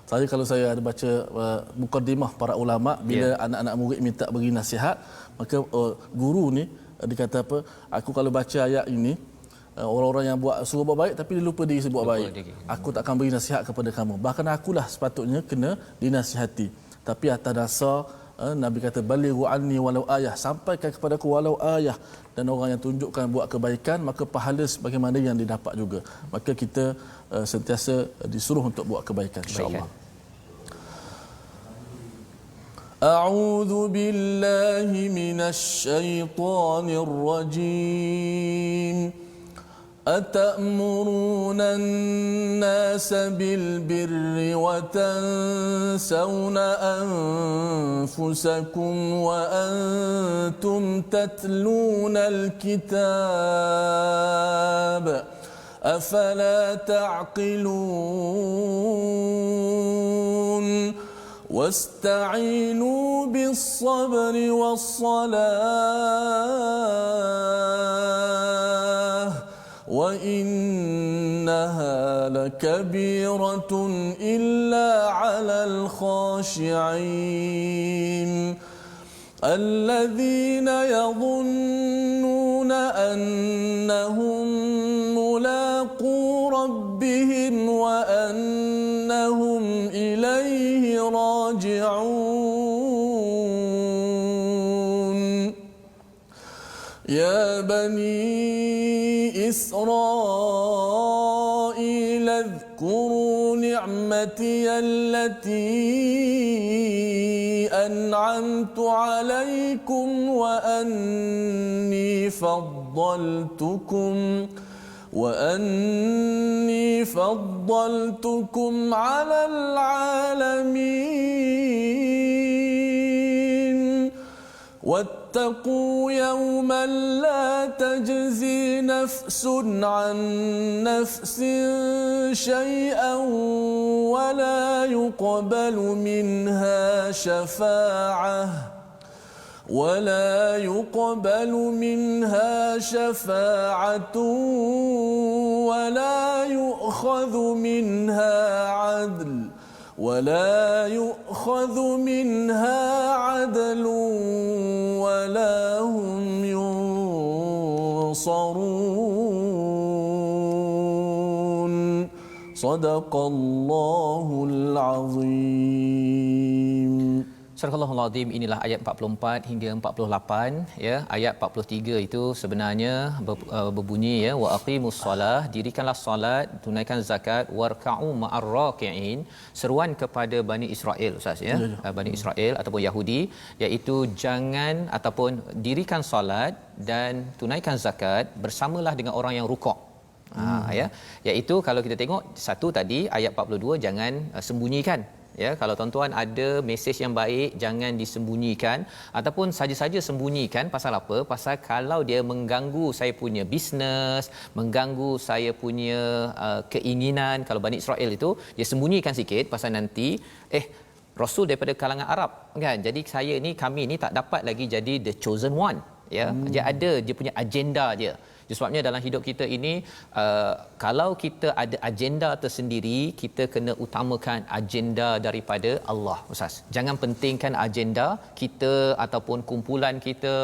Saya kalau saya ada baca mukadimah para ulama bila anak-anak murid minta beri nasihat, maka guru ni dia kata apa? Aku kalau baca ayat ini, orang-orang yang buat suruh buat baik tapi dia lupa diri buat baik, aku tak akan beri nasihat kepada kamu. Bahkan akulah sepatutnya kena dinasihati. Tapi atas dasar Nabi kata balighu anni walau ayah, sampaikan kepada aku walau ayah, dan orang yang tunjukkan buat kebaikan maka pahala sebagaimana yang didapat juga. Maka kita sentiasa disuruh untuk buat kebaikan, insya-Allah. A'udzu billahi minasy syaithanir rajim. أتأمرون الناس بالبر وتنسون أنفسكم وأنتم تتلون الكتاب أفلا تعقلون واستعينوا بالصبر والصلاة وإنها لكبيرة إلا على الخاشعين الذين يظنون أنهم ملاقو ربهم وأنهم إليه راجعون يا بني إسرائيل اذكروا نعمتي التي أنعمت عليكم وأني فضلتكم على العالمين واتقوا يوما لا تجزي نفس عن نفس شيئا ولا يقبل منها شفاعة ولا يؤخذ منها عدل ولا هم ينصرون صدق الله العظيم. Surah Al-Azim, inilah ayat 44 hingga 48, ya. Ayat 43 itu sebenarnya berbunyi, ya, wa aqimus solah, dirikanlah solat, tunaikan zakat, warka'u ma'ar raki'in, seruan kepada Bani Israel, Ustaz, ya. Bani Israel ataupun Yahudi, iaitu jangan ataupun dirikan solat dan tunaikan zakat bersamalah dengan orang yang rukuk. Ya, iaitu kalau kita tengok satu tadi ayat 42, jangan sembunyikan. Ya, kalau tuan-tuan ada mesej yang baik, jangan disembunyikan ataupun saja-saja sembunyikan. Pasal apa? Pasal kalau dia mengganggu saya punya bisnes, mengganggu saya punya keinginan. Kalau Bani Israel itu dia sembunyikan sikit pasal nanti Rasul daripada kalangan Arab, kan? Jadi kami ni tak dapat lagi jadi the chosen one, ya. Dia ada dia punya agenda dia. Sebabnya dalam hidup kita ini, kalau kita ada agenda tersendiri, kita kena utamakan agenda daripada Allah, Ustaz. Jangan pentingkan agenda kita ataupun kumpulan kita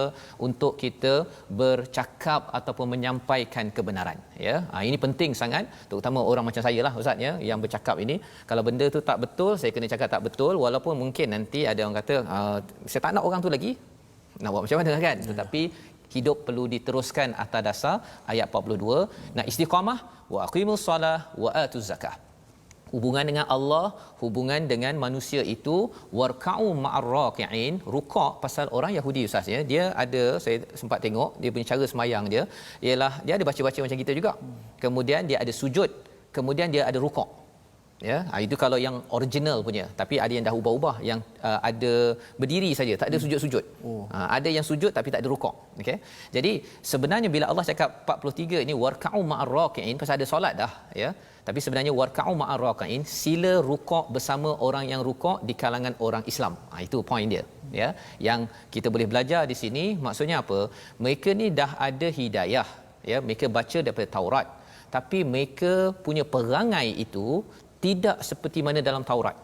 untuk kita bercakap ataupun menyampaikan kebenaran, ya. Ini penting sangat, terutama orang macam saya lah, Ustaz, ya, yang bercakap ini. Kalau benda tu tak betul, saya kena cakap tak betul, walaupun mungkin nanti ada orang kata saya tak nak orang tu lagi, nak buat macam mana, kan? Tetapi Hidup perlu diteruskan atas dasar ayat 42. Nak istiqamah, wa aqimus solah wa atuz zakah. Hubungan dengan Allah, hubungan dengan manusia itu warka'u ma'ar raki'in, rukuk. Pasal orang Yahudi ustaz ya, dia ada, saya sempat tengok dia punya cara semayang dia ialah dia ada baca-baca macam kita juga. Kemudian dia ada sujud, kemudian dia ada rukuk. Ya, itu kalau yang original punya. Tapi ada yang dah ubah-ubah, yang ada berdiri saja, tak ada sujud-sujud. Ada yang sujud tapi tak ada rukuk. Okey. Jadi sebenarnya bila Allah cakap 43 ini warka'u ma'ar raki'in, pasal ada solat dah ya. Tapi sebenarnya warka'u ma'ar raki'in, sila rukuk bersama orang yang rukuk di kalangan orang Islam. Itu point dia ya. Yang kita boleh belajar di sini maksudnya apa? Mereka ni dah ada hidayah ya, mereka baca daripada Taurat. Tapi mereka punya perangai itu tidak seperti mana dalam Taurat.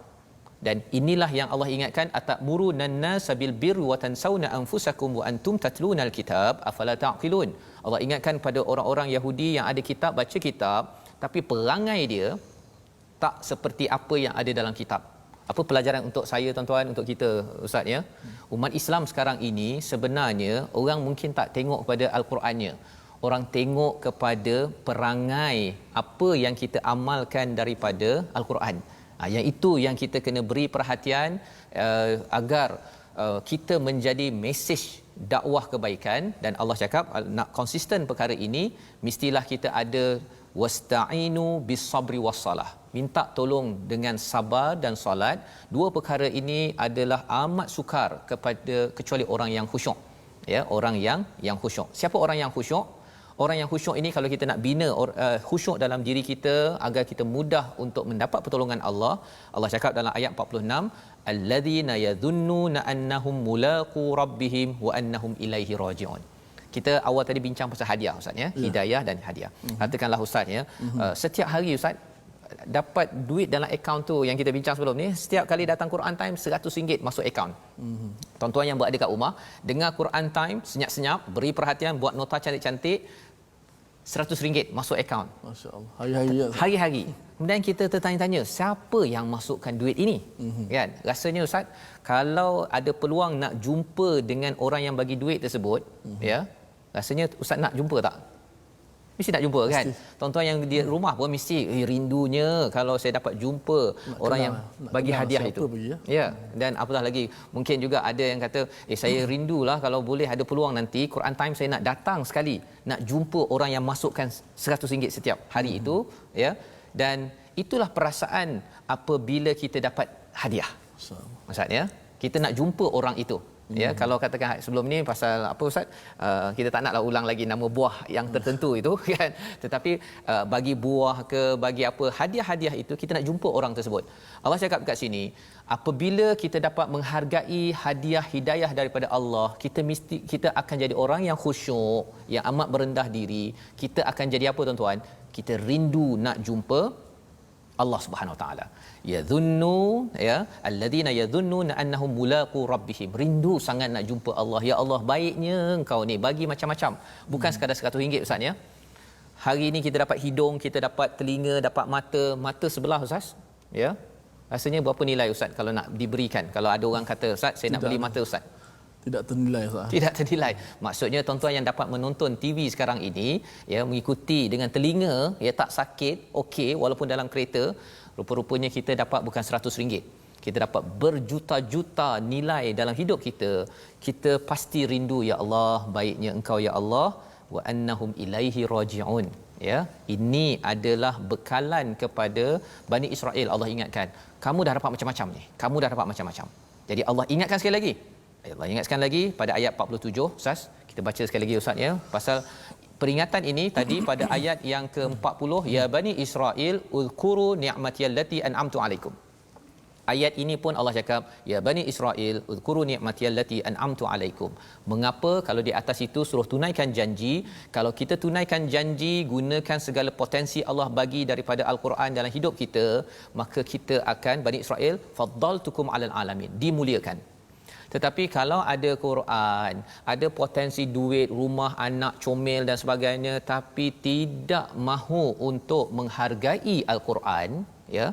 Dan inilah yang Allah ingatkan, atamurun nas bil birri wa tansawna anfusakum wa antum tatluna alkitab afala taqilun. Allah ingatkan pada orang-orang Yahudi yang ada kitab, baca kitab, tapi perangai dia tak seperti apa yang ada dalam kitab. Apa pelajaran untuk saya tuan-tuan, untuk kita ustaz ya? Umat Islam sekarang ini sebenarnya orang mungkin tak tengok kepada al-Qurannya. Orang tengok kepada perangai apa yang kita amalkan daripada al-Quran. Yang itu yang kita kena beri perhatian agar kita menjadi mesej dakwah kebaikan. Dan Allah cakap nak konsisten perkara ini, mestilah kita ada wasta'inu bis-sabri was-salah. Minta tolong dengan sabar dan solat. Dua perkara ini adalah amat sukar kepada kecuali orang yang khusyuk. Ya, orang yang khusyuk. Siapa orang yang khusyuk? Orang yang khusyuk ini kalau kita nak bina khusyuk dalam diri kita agar kita mudah untuk mendapat pertolongan Allah. Allah cakap dalam ayat 46, alladzina yadhunnuna annahum mulaqu rabbihim wa annahum ilaihi raji'un. Kita awal tadi bincang pasal hadiah ustaz ya, hidayah dan hadiah. Katakanlah ustaz ya, setiap hari ustaz dapat duit dalam akaun tu yang kita bincang sebelum ni, setiap kali datang Quran Time RM100 masuk akaun. Tuan-tuan yang berada kat rumah, dengar Quran Time senyap-senyap, beri perhatian, buat nota cantik-cantik, RM100 masuk akaun. Masya-Allah. Hari-hari. Hari-hari. Kemudian kita tertanya-tanya, siapa yang masukkan duit ini? Kan? Rasanya ustaz, kalau ada peluang nak jumpa dengan orang yang bagi duit tersebut, ya, rasanya ustaz nak jumpa tak? Mesti nak jumpa kan? Tuan-tuan yang di rumah pun mesti rindunya kalau saya dapat jumpa orang yang bagi hadiah itu. Ya, dan apatah lagi mungkin juga ada yang kata saya rindulah kalau boleh ada peluang nanti Quran Time saya nak datang sekali, nak jumpa orang yang masukkan RM100 setiap hari itu ya. Dan itulah perasaan apabila kita dapat hadiah. Maksudnya kita nak jumpa orang itu. Ya, kalau katakan sebelum ni pasal apa ustaz, kita tak naklah ulang lagi nama buah yang tertentu itu kan, tetapi bagi buah ke bagi apa hadiah-hadiah itu kita nak jumpa orang tersebut. Allah cakap kat sini, apabila kita dapat menghargai hadiah hidayah daripada Allah, kita akan jadi orang yang khusyuk, yang amat berendah diri. Kita akan jadi apa tuan-tuan? Kita rindu nak jumpa Allah Subhanahu Wa Taala. Yadhunnu ya, alladhina yadhunnuna annahum mulaqu rabbihim. Rindu sangat nak jumpa Allah. Ya Allah, baiknya engkau ni bagi macam-macam. Bukan sekadar RM100 ustaz ya. Hari ini kita dapat hidung, kita dapat telinga, dapat mata sebelah ustaz. Ya. Rasanya berapa nilai ustaz kalau nak diberikan? Kalau ada orang kata ustaz, saya nak beli mata ustaz. Tidak ternilai ustaz. Tidak ternilai. Maksudnya tuan-tuan yang dapat menonton TV sekarang ini ya, mengikuti dengan telinga ya, tak sakit, okey walaupun dalam kereta, rupa-rupanya kita dapat bukan RM100. Kita dapat berjuta-juta nilai dalam hidup kita. Kita pasti rindu ya Allah, baiknya engkau ya Allah, wa annahum ilaihi raji'un. Ya, ini adalah bekalan kepada Bani Israel. Allah ingatkan, kamu dah dapat macam-macam ni. Kamu dah dapat macam-macam. Jadi Allah ingatkan sekali lagi. Allah ingatkan lagi pada ayat 47 ustaz. Kita baca sekali lagi ustaz ya, pasal peringatan ini tadi pada ayat yang ke-40, ya Bani Israel uzkuru ni'matiyallati an'amtu alaikum. Ayat ini pun Allah cakap, ya Bani Israel uzkuru ni'matiyallati an'amtu alaikum. Mengapa? Kalau di atas itu suruh tunaikan janji. Kalau kita tunaikan janji, gunakan segala potensi Allah bagi daripada al-Quran dalam hidup kita, maka kita akan Bani Israel faddaltukum 'alal alamin, dimuliakan. Tetapi kalau ada Quran, ada potensi duit, rumah, anak, comel dan sebagainya, tapi tidak mahu untuk menghargai Al-Quran, ya,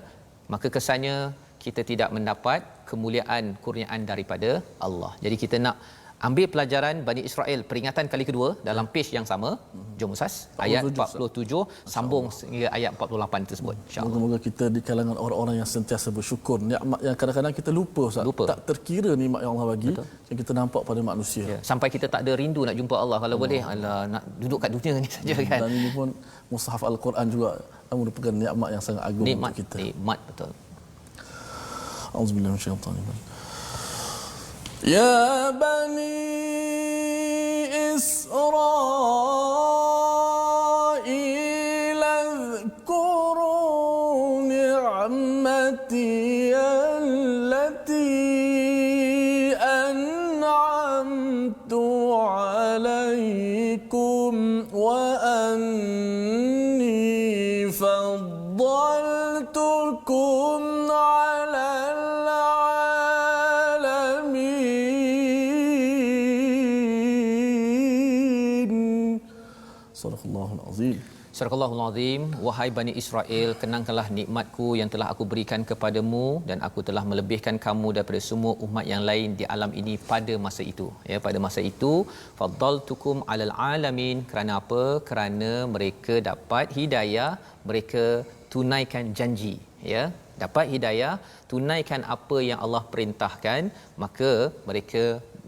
maka kesannya kita tidak mendapat kemuliaan kurniaan daripada Allah. Jadi kita nak ambil pelajaran Bani Israel peringatan kali kedua dalam page yang sama. Jom Ustaz, ayat 47 sambung hingga ayat 48 tersebut, insya-Allah. Moga-moga kita di kalangan orang-orang yang sentiasa bersyukur. Nikmat yang kadang-kadang kita lupa Ustaz. Tak terkira nikmat yang Allah bagi. Betul. Yang kita nampak pada manusia. Ya, sampai kita tak ada rindu nak jumpa Allah. Kalau boleh, alah, nak duduk kat dunia ni saja kan. Dan ini pun mushaf Al-Quran juga merupakan nikmat yang sangat agung nikmat, untuk kita. Nikmat betul. Auzubillahi minasyaitanir rajim. Ya bani Israil اذكروا نعمتي التي أنعمت عليكم وأني فضلتكم على Sadaqallahul Azim. Sadaqallahul Azim. Wahai Bani Israel, kenangkanlah nikmatku yang telah aku berikan kepadamu, dan aku telah melebihkan kamu daripada semua umat yang lain di alam ini pada masa itu. Ya, pada masa itu faddaltukum alal alamin. Kerana apa? Kerana mereka dapat hidayah, mereka tunaikan janji, ya. Dapat hidayah, tunaikan apa yang Allah perintahkan, maka mereka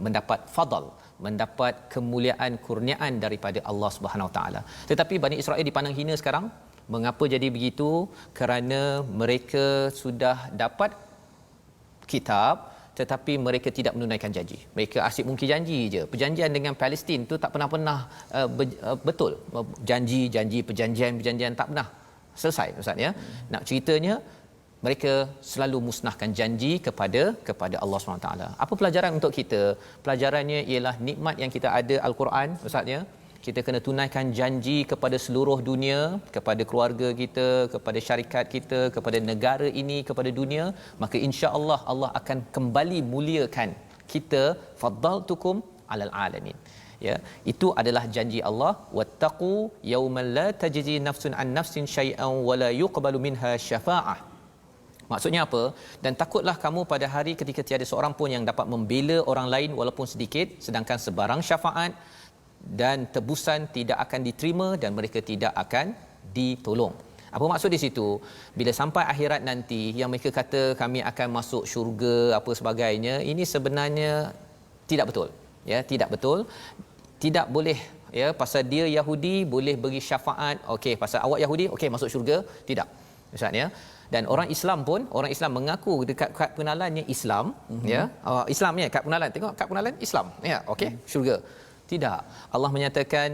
mendapat fadal, mendapat kemuliaan kurniaan daripada Allah Subhanahu Wa Taala. Tetapi Bani Israel dipandang hina sekarang. Mengapa jadi begitu? Kerana mereka sudah dapat kitab tetapi mereka tidak menunaikan janji. Mereka asyik mungkir janji je. Perjanjian dengan Palestin tu tak pernah betul. Janji-janji, perjanjian tak pernah selesai, Ustaz, ya. Nak ceritanya mereka selalu musnahkan janji kepada Allah SWT. Apa pelajaran untuk kita? Pelajarannya ialah nikmat yang kita ada Al-Quran, Ustaz, ya. Kita kena tunaikan janji kepada seluruh dunia, kepada keluarga kita, kepada syarikat kita, kepada negara ini, kepada dunia. Maka insya-Allah Allah akan kembali muliakan kita. Faddaltukum alal alamin. Ya, itu adalah janji Allah. Wattaqu yawman la tajzi nafsun an nafsin syai'an wa la yuqbalu minha syafa'ah. Maksudnya apa? Dan takutlah kamu pada hari ketika tiada seorang pun yang dapat membela orang lain walaupun sedikit, sedangkan sebarang syafaat dan tebusan tidak akan diterima dan mereka tidak akan ditolong. Apa maksud di situ? Bila sampai akhirat nanti yang mereka kata kami akan masuk syurga apa sebagainya, ini sebenarnya tidak betul. Ya, tidak betul. Tidak boleh, ya, pasal dia Yahudi boleh beri syafaat, okey, pasal awak Yahudi okey masuk syurga, tidak. Ustaz, ya. Dan orang Islam pun, orang Islam mengaku dekat kad pengenalannya Islam, ya. Islamnya kad pengenalan, tengok kad pengenalan Islam, ya, okey, syurga. Tidak. Allah menyatakan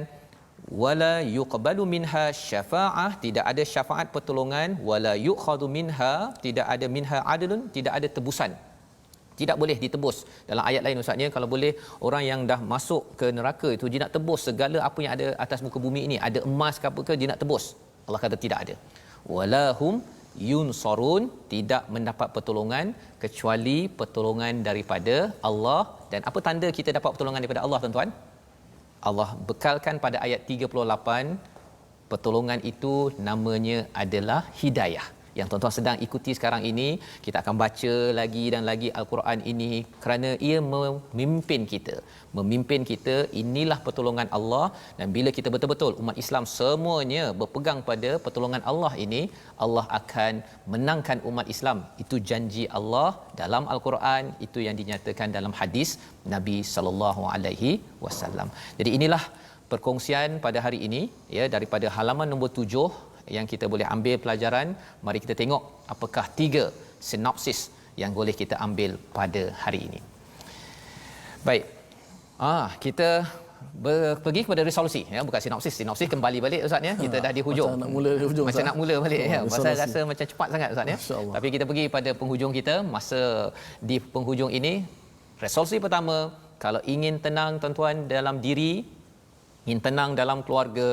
wala yuqbalu minha syafa'ah, tidak ada syafaat pertolongan, wala yu'khadhu minha, tidak ada minha adlun, tidak ada tebusan. Tidak boleh ditebus. Dalam ayat lain, Ustaznya, kalau boleh orang yang dah masuk ke neraka itu dia nak tebus segala apa yang ada atas muka bumi ini, ada emas ke apa ke, dia nak tebus. Allah kata tidak ada. Walahum yunsarun, tidak mendapat pertolongan kecuali pertolongan daripada Allah. Dan apa tanda kita dapat pertolongan daripada Allah, tuan-tuan? Allah bekalkan pada ayat 38, pertolongan itu namanya adalah hidayah. Yang tuan-tuan sedang ikuti sekarang ini, kita akan baca lagi dan lagi Al-Quran ini kerana ia memimpin kita. Memimpin kita, inilah pertolongan Allah. Dan bila kita betul-betul umat Islam semuanya berpegang pada pertolongan Allah ini, Allah akan menangkan umat Islam. Itu janji Allah dalam Al-Quran, itu yang dinyatakan dalam hadis Nabi sallallahu alaihi wasallam. Jadi inilah perkongsian pada hari ini, ya, daripada halaman nombor 7 yang kita boleh ambil pelajaran. Mari kita tengok apakah 3 sinopsis yang boleh kita ambil pada hari ini. Baik. Kita pergi kepada resolusi, ya, bukan sinopsis. Sinopsis kembali balik, Ustaz, ya. Kita dah di hujung. Macam nak mula di hujung. Macam nak mula balik, ya. Pasal rasa macam cepat sangat, Ustaz, ya. Tapi kita pergi pada penghujung kita. Masa di penghujung ini, resolusi pertama, kalau ingin tenang, tuan-tuan, dalam diri, ingin tenang dalam keluarga,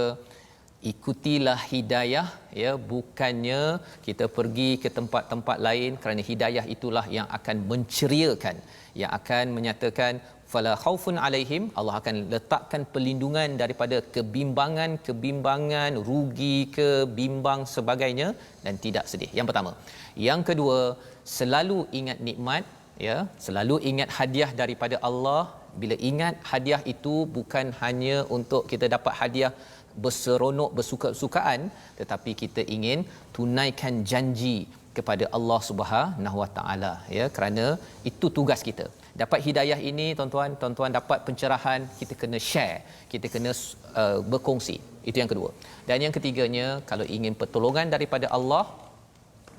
ikutilah hidayah, ya, bukannya kita pergi ke tempat-tempat lain, kerana hidayah itulah yang akan menceriakan, yang akan menyatakan fala khaufun alaihim. Allah akan letakkan perlindungan daripada kebimbangan, rugi ke, bimbang sebagainya, dan tidak sedih. Yang pertama. Yang kedua, selalu ingat nikmat, ya, selalu ingat hadiah daripada Allah bila ingat hadiah itu bukan hanya untuk kita dapat hadiah berseronok bersuka-sukaan, tetapi kita ingin tunaikan janji kepada Allah Subhanahu Wa Taala, ya, kerana itu tugas kita. Dapat hidayah ini tuan-tuan dapat pencerahan, kita kena share, kita kena berkongsi. Itu yang kedua. Dan yang ketiganya, kalau ingin pertolongan daripada Allah,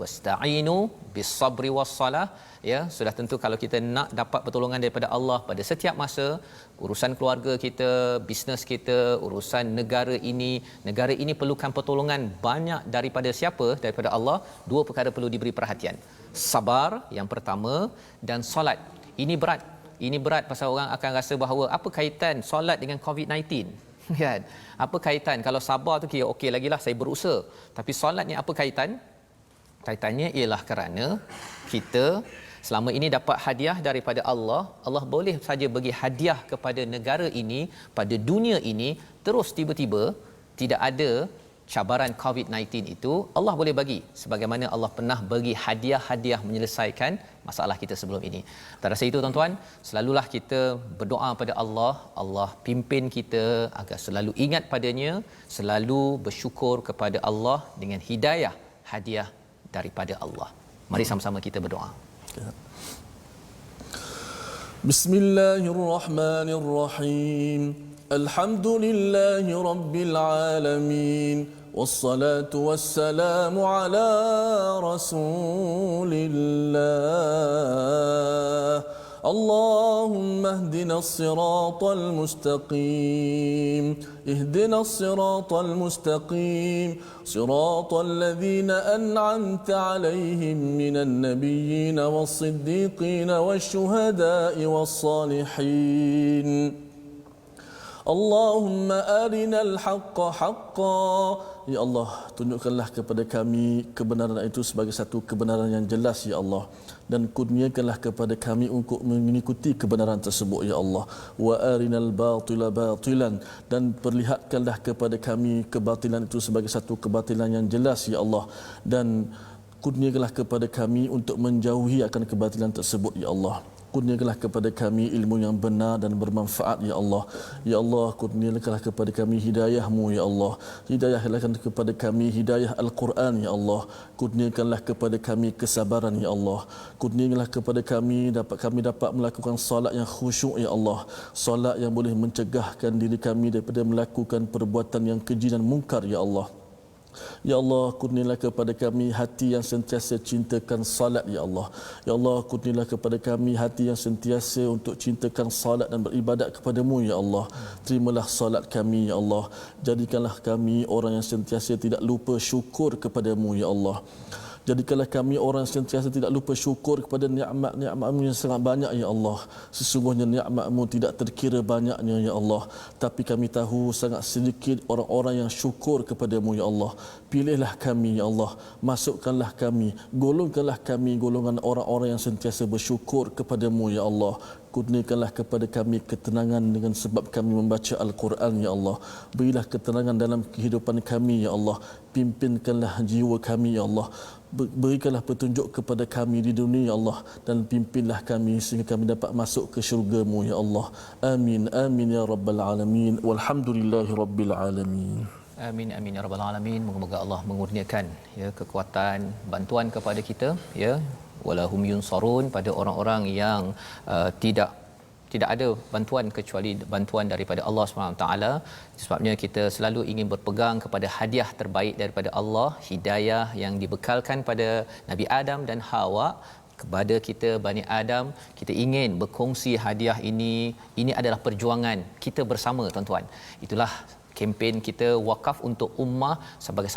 wasta'inu bis-sabri was-salah, ya, sudah tentu kalau kita nak dapat pertolongan daripada Allah pada setiap masa, urusan keluarga kita, bisnes kita, urusan negara ini perlukan pertolongan banyak daripada siapa? Daripada Allah. Dua perkara perlu diberi perhatian. Sabar yang pertama, dan solat. Ini berat pasal orang akan rasa bahawa apa kaitan solat dengan COVID-19? Kan? Apa kaitan? Kalau sabar tu kira okey lagilah, saya berusaha. Tapi solat ni apa kaitan? Kaitannya ialah kerana kita selama ini dapat hadiah daripada Allah. Allah boleh saja bagi hadiah kepada negara ini, pada dunia ini, terus tiba-tiba tidak ada cabaran COVID-19 itu, Allah boleh bagi sebagaimana Allah pernah bagi hadiah-hadiah menyelesaikan masalah kita sebelum ini. Atas dasar itu tuan-tuan, selalulah kita berdoa pada Allah, Allah pimpin kita agar selalu ingat padanya, selalu bersyukur kepada Allah dengan hidayah, hadiah daripada Allah. Mari sama-sama kita berdoa. Bismillahirrahmanirrahim. Alhamdulillahi rabbil alamin. Wassalatu wassalamu ala Rasulillah. اللهم اهدنا الصراط المستقيم اهدنا الصراط المستقيم صراط الذين أنعمت عليهم من النبيين والصديقين والشهداء والصالحين اللهم أرنا الحق حقا. Ya Allah, tunjukkanlah kepada kami kebenaran itu sebagai satu kebenaran yang jelas, ya Allah, dan kurniakanlah kepada kami untuk mengikuti kebenaran tersebut, ya Allah. Wa arinal batila batilan, dan perlihatkanlah kepada kami kebatilan itu sebagai satu kebatilan yang jelas, ya Allah, dan kurniakanlah kepada kami untuk menjauhi akan kebatilan tersebut, ya Allah. Kurniakanlah kepada kami ilmu yang benar dan bermanfaat, ya Allah. Ya Allah, kurniakanlah kepada kami hidayah-Mu, ya Allah. Hidayahlah kepada kami hidayah Al-Quran, ya Allah. Kurniakanlah kepada kami kesabaran, ya Allah. Kurniakanlah kepada kami dapat melakukan solat yang khusyuk, ya Allah. Solat yang boleh mencegahkan diri kami daripada melakukan perbuatan yang keji dan mungkar, ya Allah. Ya Allah, kurnialah kepada kami hati yang sentiasa cintakan salat, ya Allah. Ya Allah, kurnialah kepada kami hati yang sentiasa untuk cintakan salat dan beribadat kepadamu, ya Allah. Terimalah salat kami, ya Allah. Jadikanlah kami orang yang sentiasa tidak lupa syukur kepadamu, ya Allah. Jadikanlah kami orang sentiasa tidak lupa syukur kepada nikmat-nikmat-Mu yang sangat banyak, ya Allah. Sesungguhnya nikmat-Mu tidak terkira banyaknya, ya Allah. Tapi kami tahu sangat sedikit orang-orang yang syukur kepadamu, ya Allah. Pilihlah kami, ya Allah. Masukkanlah kami, golongkanlah kami golongan orang-orang yang sentiasa bersyukur kepadamu, ya Allah. Kurniakanlah kepada kami ketenangan dengan sebab kami membaca Al-Quran, ya Allah. Berilah ketenangan dalam kehidupan kami, ya Allah. Pimpinkanlah jiwa kami, ya Allah. Berikanlah petunjuk kepada kami di dunia, ya Allah, dan pimpinlah kami sehingga kami dapat masuk ke syurga-Mu, ya Allah. Amin amin ya rabbal alamin. Walhamdulillahi rabbil alamin. Amin amin ya rabbal alamin. Moga-moga Allah mengurniakan, ya, kekuatan, bantuan kepada kita, ya, walahum yunsarun, pada orang-orang yang tidak ada bantuan kecuali bantuan daripada Allah Subhanahu taala. Sebabnya kita selalu ingin berpegang kepada hadiah terbaik daripada Allah, hidayah yang dibekalkan pada Nabi Adam dan Hawa kepada kita Bani Adam. Kita ingin berkongsi hadiah ini. Ini adalah perjuangan kita bersama, tuan-tuan. Itulah kempen kita Wakaf untuk Ummah sebagai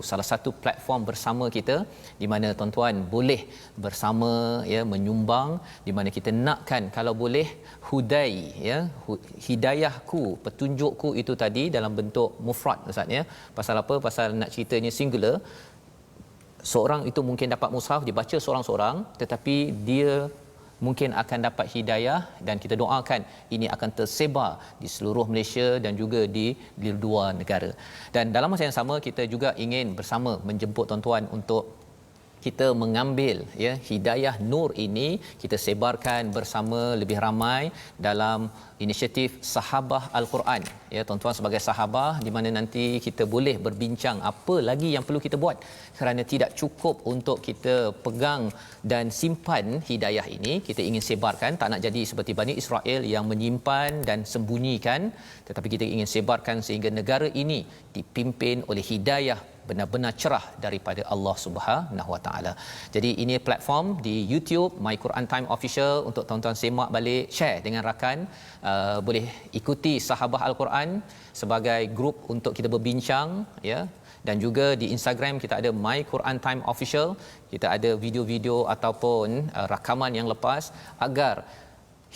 salah satu platform bersama kita, di mana tuan-tuan boleh bersama, ya, menyumbang, di mana kita nakkan kalau boleh hudai, ya, hidayahku, petunjukku itu tadi dalam bentuk mufrad, ustaz, ya. Pasal apa? Pasal nak ceritanya singular. Seorang itu mungkin dapat mushaf dibaca seorang-seorang, tetapi dia mungkin akan dapat hidayah, dan kita doakan ini akan tersebar di seluruh Malaysia dan juga di luar negara. Dan dalam masa yang sama kita juga ingin bersama menjemput tuan-tuan untuk kita mengambil ya hidayah nur ini, kita sebarkan bersama lebih ramai dalam inisiatif Sahabah Al-Quran ya tuan-tuan, sebagai sahabah di mana nanti kita boleh berbincang apa lagi yang perlu kita buat, kerana tidak cukup untuk kita pegang dan simpan hidayah ini, kita ingin sebarkan. Tak nak jadi seperti Bani Israel yang menyimpan dan sembunyikan, tetapi kita ingin sebarkan sehingga negara ini dipimpin oleh hidayah benar-benar cerah daripada Allah Subhanahu Wa Taala. Jadi ini platform di YouTube My Quran Time Official untuk tuan-tuan semak balik, share dengan rakan, boleh ikuti Sahabah Al-Quran sebagai grup untuk kita berbincang ya. Dan juga di Instagram kita ada My Quran Time Official, kita ada video-video ataupun rakaman yang lepas agar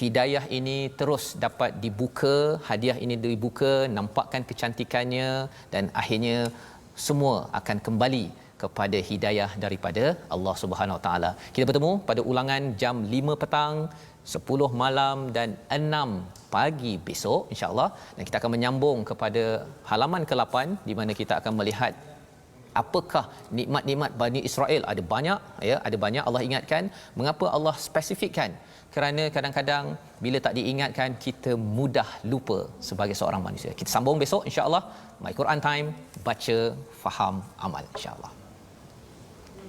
hidayah ini terus dapat dibuka, hadiah ini dibuka, nampakkan kecantikannya, dan akhirnya semua akan kembali kepada hidayah daripada Allah Subhanahu Wa Taala. Kita bertemu pada ulangan jam 5 petang, 10 malam dan 6 pagi besok insya-Allah, dan kita akan menyambung kepada halaman ke-8 di mana kita akan melihat apakah nikmat-nikmat Bani Israel. Ada banyak ya, ada banyak Allah ingatkan. Mengapa Allah spesifikkan? Kerana kadang-kadang bila tak diingatkan, kita mudah lupa sebagai seorang manusia. Kita sambung besok insya-Allah. My Quran Time, baca, faham, amal insya-Allah.